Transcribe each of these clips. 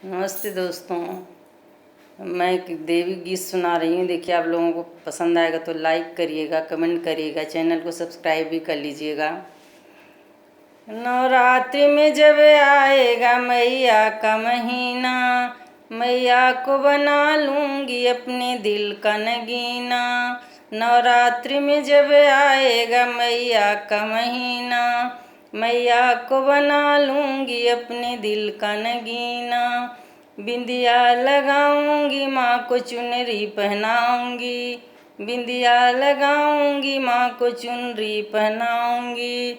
नमस्ते दोस्तों, मैं एक देवी गीत सुना रही हूँ। देखिए, आप लोगों को पसंद आएगा तो लाइक करिएगा, कमेंट करिएगा, चैनल को सब्सक्राइब भी कर लीजिएगा। नवरात्रि में जब आएगा मैया का महीना, मैया को बना लूँगी अपने दिल का नगीना। नवरात्रि में जब आएगा मैया का महीना, मैया को बना लूँगी अपने दिल का नगीना। बिंदिया लगाऊंगी माँ को चुनरी पहनाऊंगी, बिंदिया लगाऊंगी माँ को चुनरी पहनाऊंगी।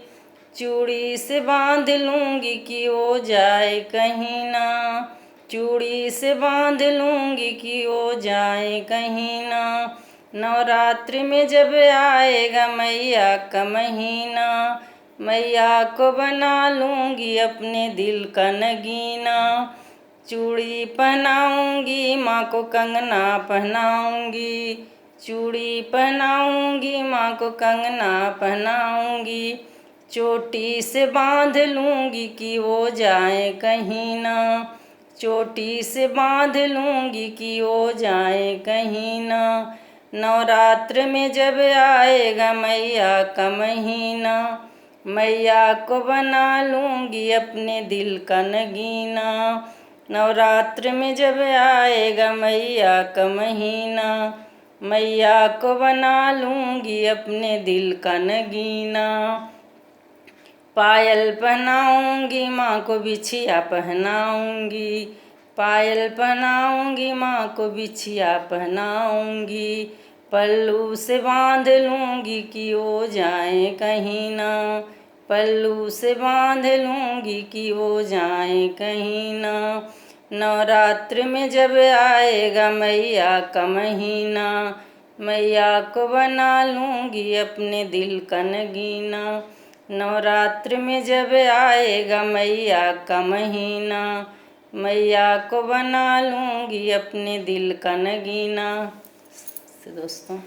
चूड़ी से बांध लूँगी कि वो जाए कहीं ना, चूड़ी से बांध लूँगी कि वो जाए कहीं ना। नवरात्रि में जब आएगा मैया का महीना, मैया को बना लूँगी अपने दिल का नगीना। चूड़ी पहनाऊंगी माँ को कंगना पहनाऊंगी, चूड़ी पहनाऊंगी माँ को कंगना पहनाऊंगी। चोटी से बांध लूँगी कि वो जाए कहीं ना, चोटी से बांध लूँगी कि वो जाए कहीं ना। नवरात्र में जब आएगा मैया का महीना, मैया को बना लूँगी अपने दिल का नगीना। नवरात्र में जब आएगा मैया का महीना, मैया को बना लूँगी अपने दिल का नगीना। पायल पहनाऊँगी माँ को बिछिया पहनाऊँगी, पायल पहनाऊँगी माँ को बिछिया पहनाऊँगी। पल्लू से बांध लूँगी कि वो जाए कहीं ना, पल्लू से बांध लूँगी कि वो जाए कहीं ना। नवरात्र में जब आएगा मैया का महीना, मैया को बना लूँगी अपने दिल का नगीना। नवरात्र में जब आएगा मैया का महीना, मैया को बना लूँगी अपने दिल का नगीना। दोस्तों।